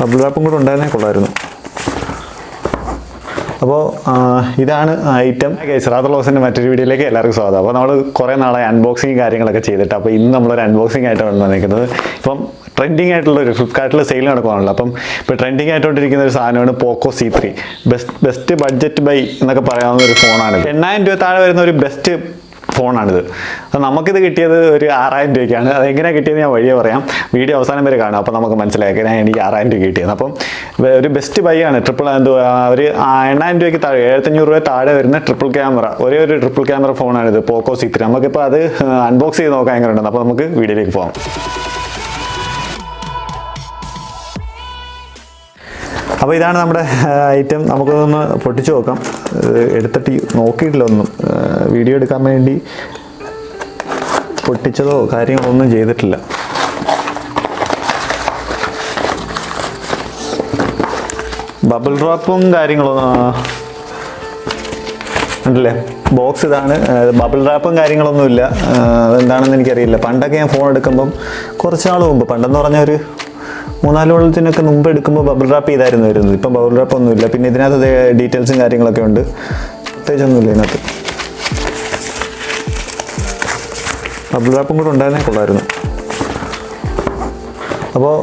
Bubble റാപ്പും കൂടെ ഉണ്ടായിരുന്നേ കൊള്ളായിരുന്നു. അപ്പോൾ ഇതാണ് ഐറ്റം. സിറാത്തുൽ മറ്റൊരു വീഡിയോയിലേക്ക് എല്ലാവർക്കും സ്വാഗതം. അപ്പോൾ നമ്മൾ കുറേ നാളെ അൺബോക്സിങ് കാര്യങ്ങളൊക്കെ ചെയ്തിട്ട്, അപ്പോൾ ഇന്ന് നമ്മളൊരു അൺബോക്സിങ് ആയിട്ടാണ് വന്നിരിക്കുന്നത്. ഇപ്പം ട്രെൻഡിങ് ആയിട്ടുള്ളൊരു ഫ്ലിപ്കാർട്ടിൽ സെയിൽ നടക്കുവാണല്ലോ. അപ്പം ഇപ്പോൾ ട്രെൻഡിങ് ആയിട്ടുകൊണ്ടിരിക്കുന്ന ഒരു സാധനമാണ് പോക്കോ C3. ബെസ്റ്റ് ബഡ്ജറ്റ് ബൈ എന്നൊക്കെ പറയാവുന്ന ഒരു ഫോണാണിത്. 8000 രൂപ താഴെ വരുന്ന ഒരു ബെസ്റ്റ് ഫോണാണിത്. അപ്പോൾ നമുക്കിത് കിട്ടിയത് ഒരു 6000 രൂപയ്ക്കാണ്. അതെങ്ങനെയാണ് കിട്ടിയത് ഞാൻ വഴിയെ പറയാം, വീഡിയോ അവസാനം വരെ കാണാം. അപ്പോൾ നമുക്ക് മനസ്സിലാക്കാം എനിക്ക് 6000 രൂപ കിട്ടിയത്. അപ്പം ഒരു ബെസ്റ്റ് ബൈ ആണ്. ഒരു 8000 രൂപയ്ക്ക് താഴെ 7500 രൂപ താഴെ വരുന്ന ട്രിപ്പിൾ ക്യാമറ, ഒരേ ഒരു ട്രിപ്പിൾ ക്യാമറ ഫോണാണിത്, പോക്കോ C3. നമുക്കിപ്പോൾ അത് അൺബോക്സ് ചെയ്ത് നോക്കാൻ എങ്ങനെ ഉണ്ടെന്ന്. അപ്പോൾ നമുക്ക് വീഡിയോയിലേക്ക് പോകാം. അപ്പോൾ ഇതാണ് നമ്മുടെ ഐറ്റം. നമുക്കൊന്ന് പൊട്ടിച്ച് നോക്കാം. എടുത്തിട്ട് നോക്കിയിട്ടില്ല ഒന്നും, വീഡിയോ എടുക്കാൻ വേണ്ടി പൊട്ടിച്ചതോ കാര്യങ്ങളൊന്നും ചെയ്തിട്ടില്ല. ബബിൾ ഡ്രോപ്പും കാര്യങ്ങളും ഉണ്ടല്ലേ. ബോക്സ് ഇതാണ്. ബബിൾ റാപ്പും കാര്യങ്ങളൊന്നുമില്ല. അതെന്താണെന്ന് എനിക്കറിയില്ല. പണ്ടൊക്കെ ഞാൻ ഫോൺ എടുക്കുമ്പം കുറച്ച് നാൾ മുമ്പ്, പണ്ടെന്ന് പറഞ്ഞാൽ ഒരു 3-4 കൊല്ലത്തിനൊക്കെ മുമ്പ് എടുക്കുമ്പോൾ ബബിൾ റാപ്പ് ചെയ്തായിരുന്നു വരുന്നത്. ഇപ്പം ബബിൾ റാപ്പ് ഒന്നുമില്ല. പിന്നെ ഇതിനകത്ത് ഡീറ്റെയിൽസും കാര്യങ്ങളൊക്കെ ഉണ്ട്, പ്രത്യേകിച്ചൊന്നുമില്ല ഇതിനകത്ത്. ബബിൾ റാപ്പും കൂടെ ഉണ്ടായിരുന്നേ കൊള്ളായിരുന്നു. അപ്പോൾ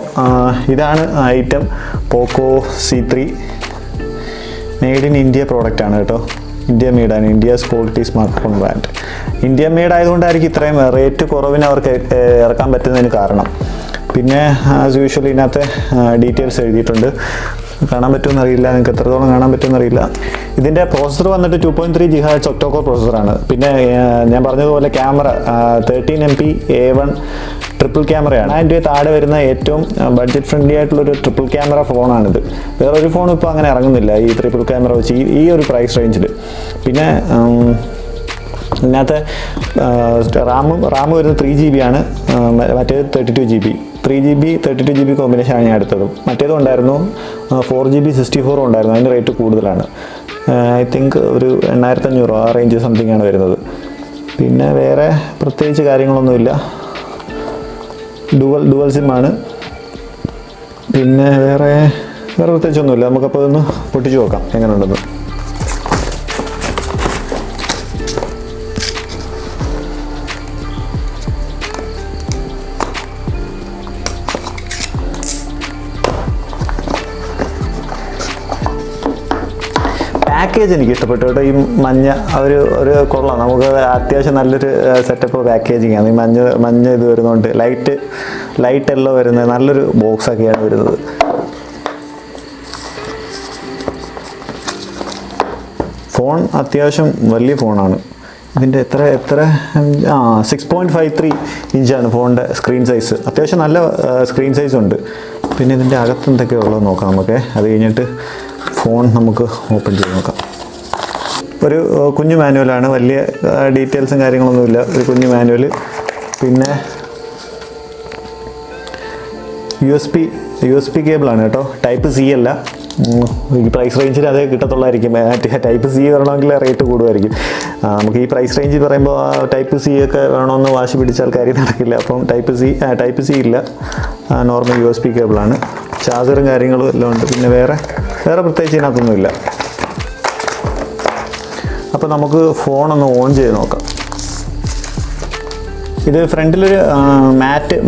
ഇതാണ് item, Poco C3. Made in India product ആണ് കേട്ടോ. ഇന്ത്യ മെയ്ഡാണ്, India's quality smart phone brand. India made ആയതുകൊണ്ടായിരിക്കും ഇത്രയും റേറ്റ് കുറവിന് അവർക്ക് ഇറക്കാൻ പറ്റുന്നതിന് കാരണം. പിന്നെ ആസ് യൂഷ്വൽ ഇതിനകത്ത് ഡീറ്റെയിൽസ് എഴുതിയിട്ടുണ്ട്. കാണാൻ പറ്റുമെന്ന് അറിയില്ല, നിങ്ങൾക്ക് എത്രത്തോളം കാണാൻ പറ്റുമെന്ന് അറിയില്ല. ഇതിൻ്റെ പ്രോസസ്സർ വന്നിട്ട് 2.3 GHz ഒക്ടോകോർ പ്രോസസ്സറാണ്. പിന്നെ ഞാൻ പറഞ്ഞതുപോലെ ക്യാമറ 13 MP A1 ട്രിപ്പിൾ ക്യാമറയാണ്. 1000 രൂപ താഴെ വരുന്ന ഏറ്റവും ബഡ്ജറ്റ് ഫ്രണ്ട്ലി ആയിട്ടുള്ളൊരു ട്രിപ്പിൾ ക്യാമറ ഫോണാണിത്. വേറൊരു ഫോണും ഇപ്പോൾ അങ്ങനെ ഇറങ്ങുന്നില്ല ഈ ട്രിപ്പിൾ ക്യാമറ വെച്ച്, ഈ ഒരു പ്രൈസ് റേഞ്ചിൽ. പിന്നെ ഇതിനകത്ത് റാം വരുന്നത് 3 GB ആണ്, മറ്റേത് 32 GB. 3 GB 32 GB കോമ്പിനേഷനാണ് ഞാൻ എടുത്തതും. മറ്റേതും ഉണ്ടായിരുന്നു 4 GB 64 ഉണ്ടായിരുന്നു. അതിൻ്റെ റേറ്റ് കൂടുതലാണ്. ഐ തിങ്ക് ഒരു 8500 ആ റേഞ്ച് സംതിങ് ആണ് വരുന്നത്. പിന്നെ വേറെ പ്രത്യേകിച്ച് കാര്യങ്ങളൊന്നുമില്ല. ഡുവൽ സിമ്മാണ്. പിന്നെ വേറെ പ്രത്യേകിച്ചൊന്നുമില്ല. നമുക്കപ്പോൾ ഒന്ന് പൊട്ടിച്ച് നോക്കാം എങ്ങനെ ഉണ്ടെന്ന്. പാക്കേജ് എനിക്ക് ഇഷ്ടപ്പെട്ടു കേട്ടോ. ഈ മഞ്ഞ ഒരു കൊള്ളാം. നമുക്ക് അത്യാവശ്യം നല്ലൊരു സെറ്റപ്പ് പാക്കേജിങ് ആണ്. ഈ മഞ്ഞ ഇത് വരുന്നുണ്ട്, ലൈറ്റ് എല്ലോ വരുന്നത്, നല്ലൊരു ബോക്സൊക്കെയാണ് വരുന്നത്. ഫോൺ അത്യാവശ്യം വലിയ ഫോണാണ്. ഇതിൻ്റെ എത്ര 6.53 ഇഞ്ചാണ് ഫോണിൻ്റെ സ്ക്രീൻ സൈസ്. അത്യാവശ്യം നല്ല സ്ക്രീൻ സൈസ് ഉണ്ട്. പിന്നെ ഇതിൻ്റെ അകത്ത് എന്തൊക്കെയാണ് ഉള്ളത് നോക്കാം നമുക്ക്. അത് കഴിഞ്ഞിട്ട് ഫോൺ നമുക്ക് ഓപ്പൺ ചെയ്ത് നോക്കാം. ഒരു കുഞ്ഞു മാനുവലാണ്, വലിയ ഡീറ്റെയിൽസും കാര്യങ്ങളൊന്നുമില്ല. ഒരു കുഞ്ഞു മാനുവൽ. പിന്നെ USB കേബിളാണ് കേട്ടോ, ടൈപ്പ് C അല്ല. ഈ പ്രൈസ് റേഞ്ചിൽ അതേ കിട്ടത്തുള്ളായിരിക്കും. ടൈപ്പ് C വരണമെങ്കിൽ റേറ്റ് കൂടുമായിരിക്കും. നമുക്ക് ഈ പ്രൈസ് റേഞ്ച് പറയുമ്പോൾ ടൈപ്പ് C ഒക്കെ വേണമെന്ന് വാശി പിടിച്ചാൽ കാര്യം നടക്കില്ല. അപ്പം ടൈപ്പ് C ഇല്ല, നോർമൽ USB കേബിളാണ്. ചാർജറും കാര്യങ്ങളും എല്ലാം ഉണ്ട്. പിന്നെ വേറെ പ്രത്യേകിച്ച് ഇതിനകത്തൊന്നുമില്ല. അപ്പോൾ നമുക്ക് ഫോണൊന്ന് ഓൺ ചെയ്ത് നോക്കാം. ഇത് ഫ്രണ്ടിലൊരു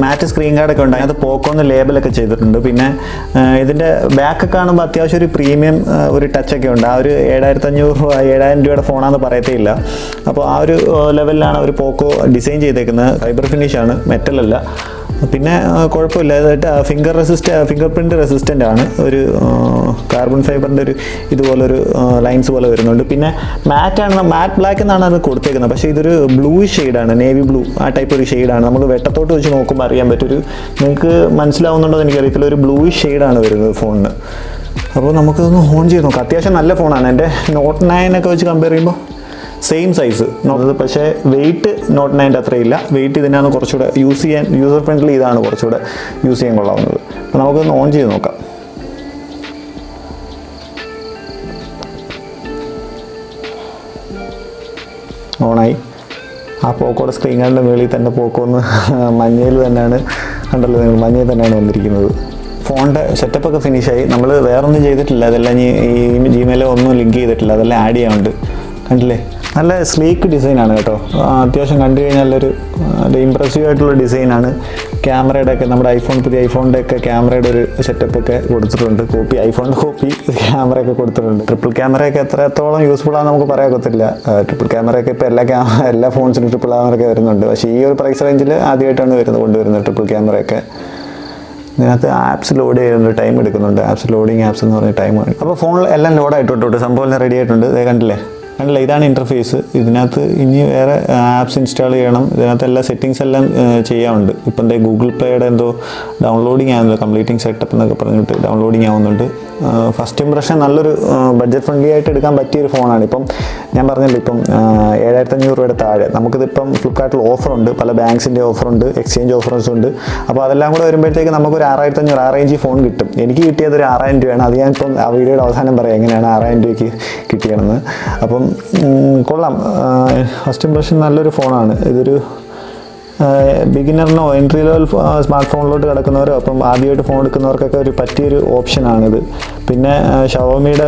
മാറ്റ് സ്ക്രീൻ കാർഡൊക്കെ ഉണ്ട്. അതിനകത്ത് പോക്കോന്ന് ലേബലൊക്കെ ചെയ്തിട്ടുണ്ട്. പിന്നെ ഇതിൻ്റെ ബാക്ക് കാണുമ്പോൾ അത്യാവശ്യം ഒരു പ്രീമിയം ഒരു ടച്ചൊക്കെ ഉണ്ട്. ആ ഒരു 7500 രൂപയുടെ ഫോണാണെന്ന് പറയത്തേ ഇല്ല. അപ്പോൾ ആ ഒരു ലെവലിലാണ് ഒരു പോക്കോ ഡിസൈൻ ചെയ്തേക്കുന്നത്. ഫൈബർ ഫിനിഷാണ്, മെറ്റലല്ല. പിന്നെ കുഴപ്പമില്ല. ഫിംഗർ പ്രിൻറ്റ് റെസിസ്റ്റൻ്റ് ആണ്. ഒരു കാർബൺ ഫൈബറിൻ്റെ ഒരു ഇതുപോലൊരു ലൈൻസ് പോലെ വരുന്നുണ്ട്. പിന്നെ മാറ്റ് ബ്ലാക്ക് എന്നാണ് അത് കൊടുത്തേക്കുന്നത്. പക്ഷേ ഇതൊരു ബ്ലൂ ഷെയ്ഡാണ്, നേവി ബ്ലൂ ആ ടൈപ്പ് ഒരു ഷെയ്ഡാണ്. നമ്മൾ വെട്ടത്തോട്ട് വെച്ച് നോക്കുമ്പോൾ അറിയാൻ പറ്റും. നിങ്ങൾക്ക് മനസ്സിലാവുന്നുണ്ടോ എന്ന് എനിക്കറിയത്തില്ല. ഒരു ബ്ലൂ ഷെയ്ഡാണ് വരുന്നത് ഫോണിന്. അപ്പോൾ നമുക്കിതൊന്ന് ഓൺ ചെയ്ത് നോക്കാം. അത്യാവശ്യം നല്ല ഫോണാണ്. എൻ്റെ Note 9 ഒക്കെ വെച്ച് കമ്പയർ ചെയ്യുമ്പോൾ സെയിം സൈസ്. പക്ഷേ വെയിറ്റ് Note 9 അത്രയില്ല. വെയിറ്റ് ഇതിനാണ് കുറച്ചുകൂടെ യൂസർ ഫ്രണ്ട്ലി. ഇതാണ് കുറച്ചുകൂടെ യൂസ് ചെയ്യാൻ കൊള്ളാവുന്നത്. അപ്പോൾ നമുക്കൊന്ന് ഓൺ ചെയ്ത് നോക്കാം. ഓണായി. ആ പോക്കോയുടെ സ്ക്രീൻ കാർഡിൻ്റെ മുകളിൽ തന്നെ പോക്കോന്ന് മഞ്ഞയിൽ തന്നെയാണ്, കണ്ടല്ലോ നിങ്ങൾ, മഞ്ഞയിൽ തന്നെയാണ് വന്നിരിക്കുന്നത്. ഫോണിൻ്റെ സെറ്റപ്പൊക്കെ ഫിനിഷായി. നമ്മൾ വേറൊന്നും ചെയ്തിട്ടില്ല, അതെല്ലാം ഈ ജിമെയിൽ ഒന്നും ലിങ്ക് ചെയ്തിട്ടില്ല, അതെല്ലാം ആഡ് ചെയ്യാനുണ്ട്. കണ്ടില്ലേ, നല്ല സ്ലീക്ക് ഡിസൈനാണ് കേട്ടോ. അത്യാവശ്യം കണ്ടു കഴിഞ്ഞാൽ ഒരു ഇമ്പ്രസീവ് ആയിട്ടുള്ള ഡിസൈനാണ്. ക്യാമറയുടെ ഒക്കെ നമ്മുടെ പുതിയ ഐഫോണിൻ്റെ ഒക്കെ ക്യാമറയുടെ ഒരു സെറ്റപ്പൊക്കെ കൊടുത്തിട്ടുണ്ട്. ഐഫോണിൻ്റെ കോപ്പി ക്യാമറയൊക്കെ കൊടുത്തിട്ടുണ്ട്. ട്രിപ്പിൾ ക്യാമറയൊക്കെ എത്രത്തോളം യൂസ്ഫുൾ ആണെന്ന് നമുക്ക് പറയാൻ. ട്രിപ്പിൾ ക്യാമറയൊക്കെ ഇപ്പോൾ എല്ലാ ഫോൺസിനും ട്രിപ്പിൾ ക്യാമറയൊക്കെ വരുന്നുണ്ട്. പക്ഷേ ഈ ഒരു പ്രൈസ് റേഞ്ചിൽ ആദ്യമായിട്ടാണ് കൊണ്ടുവരുന്നത് ട്രിപ്പിൾ ക്യാമറയൊക്കെ. ഇതിനകത്ത് ആപ്സ് ലോഡ് ചെയ്യുന്നുണ്ട്, ടൈം എടുക്കുന്നുണ്ട്. ലോഡിങ് ആപ്സ് എന്ന് പറഞ്ഞ ടൈം. അപ്പോൾ ഫോണിൽ എല്ലാം ലോഡായിട്ടുണ്ട്, സംഭവം എല്ലാം റെഡി ആയിട്ടുണ്ട്. കണ്ടില്ലേ, ഇതാണ് ഇൻ്റർഫേസ്. ഇതിനകത്ത് ഇനി വേറെ ആപ്സ് ഇൻസ്റ്റാൾ ചെയ്യണം. ഇതിനകത്ത് എല്ലാ സെറ്റിങ്സ് എല്ലാം ചെയ്യാനുണ്ട്. ഇപ്പം ഗൂഗിൾ പ്ലേയുടെ ഡൗൺലോഡിങ് ആവുന്നില്ല, കംപ്ലീറ്റിംഗ് സെറ്റപ്പ് എന്നൊക്കെ പറഞ്ഞിട്ട് ഡൗൺലോഡിങ് ആവുന്നുണ്ട്. ഫസ്റ്റ് ഇംപ്രഷൻ നല്ലൊരു ബഡ്ജറ്റ് ഫ്രണ്ട്ലി ആയിട്ട് എടുക്കാൻ പറ്റിയൊരു ഫോണാണ്. ഇപ്പം ഞാൻ പറഞ്ഞല്ലോ, ഇപ്പം 7500 രൂപയുടെ താഴെ നമുക്കിതിപ്പം ഫ്ലിപ്കാർട്ടിൽ ഓഫറുണ്ട്, പല ബാങ്ക്സിൻ്റെ ഓഫറുണ്ട്, എക്സ്ചേഞ്ച് ഓഫേഴ്സ് ഉണ്ട്. അപ്പോൾ അതെല്ലാം കൂടെ വരുമ്പോഴത്തേക്ക് നമുക്കൊരു 6500 ആ റേഞ്ച് ഫോൺ കിട്ടും. എനിക്ക് കിട്ടിയത് ഒരു 6000 രൂപയാണ്. അത് ഞാനിപ്പം ആ വീഡിയോയുടെ അവസാനം പറയാം എങ്ങനെയാണ് 6000 രൂപയ്ക്ക് കിട്ടിയതെന്ന്. അപ്പം കൊള്ളാം. ഫസ്റ്റ് ഇംപ്രഷൻ നല്ലൊരു ഫോണാണ്. ഇതൊരു ബിഗിനറിനോ എൻട്രി ലെവൽ സ്മാർട്ട് ഫോണിലോട്ട് കിടക്കുന്നവരോ അപ്പം ആദ്യമായിട്ട് ഫോൺ എടുക്കുന്നവർക്കൊക്കെ ഒരു പറ്റിയൊരു ഓപ്ഷനാണിത്. പിന്നെ ഷവോമിയുടെ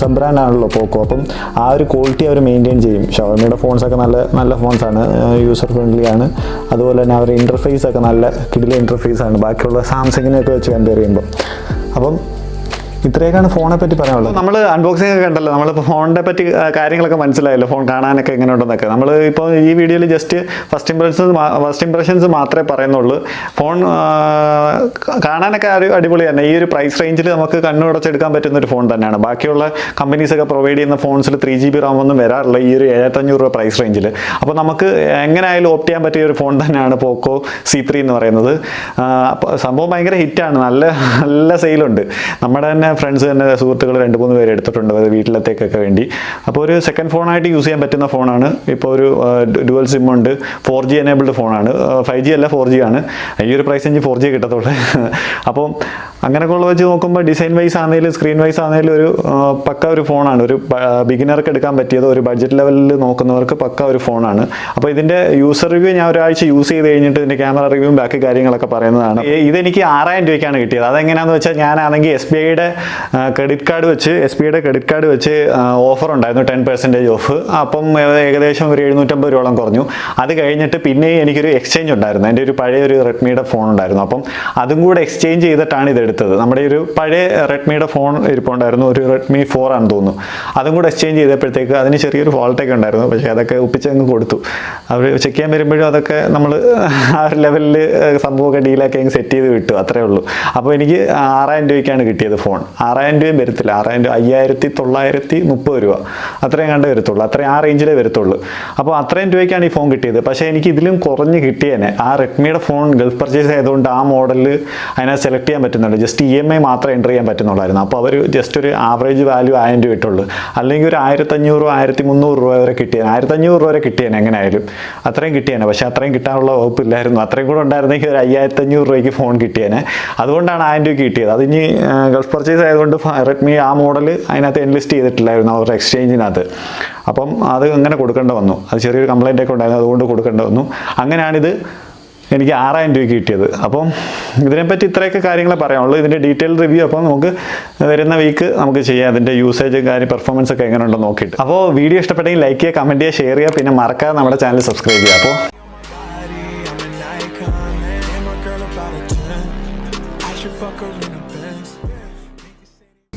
സബ് ബ്രാൻഡാണല്ലോ പോക്കോ. അപ്പം ആ ഒരു ക്വാളിറ്റി അവർ മെയിൻറ്റെയിൻ ചെയ്യും. ഷവോമിയുടെ ഫോൺസൊക്കെ നല്ല ഫോൺസാണ്, യൂസർ ഫ്രണ്ട്ലി ആണ്. അതുപോലെ തന്നെ അവരുടെ ഇൻ്റർഫേസൊക്കെ നല്ല കിടിലൻ ഇൻ്റർഫേസാണ് ബാക്കിയുള്ള സാംസങ്ങിനെയൊക്കെ വെച്ച് കമ്പയർ ചെയ്യുമ്പോൾ. അപ്പം ഇത്രയൊക്കെയാണ് ഫോണെ പറ്റി പറയാനുള്ളത്. നമ്മൾ അൺബോക്സിംഗ് ഒക്കെ കണ്ടല്ലോ, നമ്മളിപ്പോൾ ഫോണിനെ പറ്റി കാര്യങ്ങളൊക്കെ മനസ്സിലായല്ലോ, ഫോൺ കാണാനൊക്കെ എങ്ങനെ ഉണ്ടെന്നൊക്കെ. നമ്മൾ ഇപ്പോൾ ഈ വീഡിയോയിൽ ജസ്റ്റ് ഫസ്റ്റ് ഇംപ്രഷൻസ് മാത്രമേ പറയുന്നുള്ളൂ. ഫോൺ കാണാനൊക്കെ അടിപൊളി തന്നെ. ഈ ഒരു പ്രൈസ് റേഞ്ചിൽ നമുക്ക് കണ്ണുടച്ചെടുക്കാൻ പറ്റുന്ന ഒരു ഫോൺ തന്നെയാണ്. ബാക്കിയുള്ള കമ്പനീസൊക്കെ പ്രൊവൈഡ് ചെയ്യുന്ന ഫോൺസിൽ 3GB RAM ഒന്നും വരാറില്ല ഈ ഒരു 7500 രൂപ പ്രൈസ് റേഞ്ചിൽ. അപ്പോൾ നമുക്ക് എങ്ങനെയായാലും ഓപ്റ്റ് ചെയ്യാൻ പറ്റിയ ഒരു ഫോൺ തന്നെയാണ് പോക്കോ C3 എന്ന് പറയുന്നത്. സംഭവം ഭയങ്കര ഹിറ്റാണ്, നല്ല സെയിലുണ്ട്. നമ്മുടെ തന്നെ ഫ്രണ്ട്സ് തന്നെ സുഹൃത്തുക്കൾ 2-3 പേര് എടുത്തിട്ടുണ്ട് വീട്ടിലത്തേക്കൊക്കെ വേണ്ടി. അപ്പോൾ ഒരു സെക്കൻഡ് ഫോണായിട്ട് യൂസ് ചെയ്യാൻ പറ്റുന്ന ഫോണാണ്. ഇപ്പോൾ ഒരു ഡുവൽ സിം ഉണ്ട്, 4G എനേബിൾഡ് ഫോണാണ്. 5G അല്ല 4G ആണ്. ഈ ഒരു പ്രൈസ് റേഞ്ച് 4G കിട്ടത്തുള്ളൂ. അപ്പം അങ്ങനെയൊക്കെ ഉള്ള വെച്ച് നോക്കുമ്പോൾ ഡിസൈൻ വൈസ് ആണെങ്കിലും സ്ക്രീൻ വൈസ് ആണെങ്കിലും ഒരു പക്ക ഒരു ഫോണാണ്. ഒരു ബിഗിനർക്ക് എടുക്കാൻ പറ്റിയത്, ഒരു ബഡ്ജറ്റ് ലെവലിൽ നോക്കുന്നവർക്ക് പക്ക ഒരു ഫോണാണ്. അപ്പോൾ ഇതിൻ്റെ യൂസർ റിവ്യൂ ഞാൻ ഒരാഴ്ച യൂസ് ചെയ്ത് കഴിഞ്ഞിട്ട് ഇതിൻ്റെ ക്യാമറ റിവ്യൂവും ബാക്കി കാര്യങ്ങളൊക്കെ പറയുന്നതാണ്. ഇതെനിക്ക് 6000 രൂപയ്ക്കാണ് കിട്ടിയത്. അതെങ്ങനെയാണെന്ന് വെച്ചാൽ ഞാനാണെങ്കിൽ SBIയുടെ ക്രെഡിറ്റ് കാർഡ് വെച്ച് ഓഫർ ഉണ്ടായിരുന്നു, 10% ഓഫ്. അപ്പം ഏകദേശം ഒരു 750 രൂപയോളം കുറഞ്ഞു. അത് കഴിഞ്ഞിട്ട് പിന്നെ എനിക്കൊരു എക്സ്ചേഞ്ച് ഉണ്ടായിരുന്നു. എൻ്റെ ഒരു പഴയ ഒരു റെഡ്മിയുടെ ഫോൺ ഉണ്ടായിരുന്നു. അപ്പം അതും കൂടെ എക്സ്ചേഞ്ച് ചെയ്തിട്ടാണ് ഇതെടുത്തത്. നമ്മുടെ ഒരു പഴയ റെഡ്മിയുടെ ഫോൺ ഇരിപ്പുണ്ടായിരുന്നു, ഒരു റെഡ്മി 4 ആണെന്ന് തോന്നുന്നു. അതും കൂടെ എക്സ്ചേഞ്ച് ചെയ്തപ്പോഴത്തേക്ക് അതിന് ചെറിയൊരു ഫോൾട്ടൊക്കെ ഉണ്ടായിരുന്നു. പക്ഷേ അതൊക്കെ ഒപ്പിച്ചങ്ങ് കൊടുത്തു. അവർ ചെക്ക് ചെയ്യാൻ വരുമ്പോഴും അതൊക്കെ നമ്മൾ ആ ഒരു ലെവലിൽ സംഭവമൊക്കെ ഡീലൊക്കെ അങ്ങ് സെറ്റ് ചെയ്ത് വിട്ടു, അത്രേ ഉള്ളൂ. അപ്പോൾ എനിക്ക് 6000 രൂപയ്ക്കാണ് കിട്ടിയത് ഫോൺ. 6000 രൂപയും വരത്തില്ല, 5930 രൂപ അത്രയും കണ്ടേ വരത്തുള്ളൂ. അത്രയും ആ റേഞ്ചിലേ വരത്തുള്ളൂ. അപ്പോൾ അത്രയും രൂപയ്ക്കാണ് ഈ ഫോൺ കിട്ടിയത്. പക്ഷേ എനിക്ക് ഇതിലും കുറഞ്ഞ് കിട്ടിയേനെ. ആ റെഡ്മിയുടെ ഫോൺ ഗൾഫ് പർച്ചേസ് ആയതുകൊണ്ട് ആ മോഡലിൽ അതിനെ സെലക്ട് ചെയ്യാൻ പറ്റുന്നുണ്ട്. ജസ്റ്റ് EMI മാത്രമേ എൻ്റർ ചെയ്യാൻ പറ്റുന്നുള്ളായിരുന്നു. അപ്പോൾ അവർ ജസ്റ്റ് ഒരു ആവറേജ് വാല്യൂ 1000 രൂപ ഇട്ടുള്ളൂ. അല്ലെങ്കിൽ ഒരു 1500 1300 രൂപ വരെ കിട്ടിയേനെ, 1500 രൂപ വരെ കിട്ടിയേനെ എങ്ങനെയായാലും. അത്രയും കിട്ടിയേനെ. പക്ഷേ അത്രയും കിട്ടാനുള്ള വകുപ്പില്ലായിരുന്നു. അത്രയും കൂടെ ഉണ്ടായിരുന്നെങ്കിൽ ഒരു 5500 രൂപയ്ക്ക് ഫോൺ കിട്ടിയേനെ. അതുകൊണ്ടാണ് 1000 രൂപയ്ക്ക് കിട്ടിയത്. അതിന് ഗൾഫ് പർച്ചേസ് ആയതുകൊണ്ട് റെഡ്മി ആ മോഡൽ അതിനകത്ത് എൻലിസ്റ്റ് ചെയ്തിട്ടില്ലായിരുന്നു അവരുടെ എക്സ്ചേഞ്ചിനകത്ത്. അപ്പം അത് അങ്ങനെ കൊടുക്കേണ്ട വന്നു. അത് ചെറിയൊരു കംപ്ലൈൻ്റ് ഒക്കെ ഉണ്ടായിരുന്നു, അതുകൊണ്ട് കൊടുക്കേണ്ട വന്നു. അങ്ങനെയാണിത് എനിക്ക് 6000 രൂപയ്ക്ക് കിട്ടിയത്. അപ്പം ഇതിനെപ്പറ്റി ഇത്രയൊക്കെ കാര്യങ്ങളെ പറയാനുള്ളൂ. ഇതിൻ്റെ ഡീറ്റെയിൽ റിവ്യൂ അപ്പം നമുക്ക് വരുന്ന വീക്ക് നമുക്ക് ചെയ്യാം. അതിൻ്റെ യൂസേജ് പെർഫോമൻസ് ഒക്കെ എങ്ങനെയുണ്ടോ നോക്കിയിട്ട്. അപ്പോൾ വീഡിയോ ഇഷ്ടപ്പെട്ടെങ്കിൽ ലൈക്ക് ചെയ്യുക, കമൻറ്റ് ചെയ്യുക, ഷെയർ ചെയ്യുക. പിന്നെ മറക്കാതെ നമ്മുടെ ചാനൽ സബ്സ്ക്രൈബ് ചെയ്യുക. അപ്പോൾ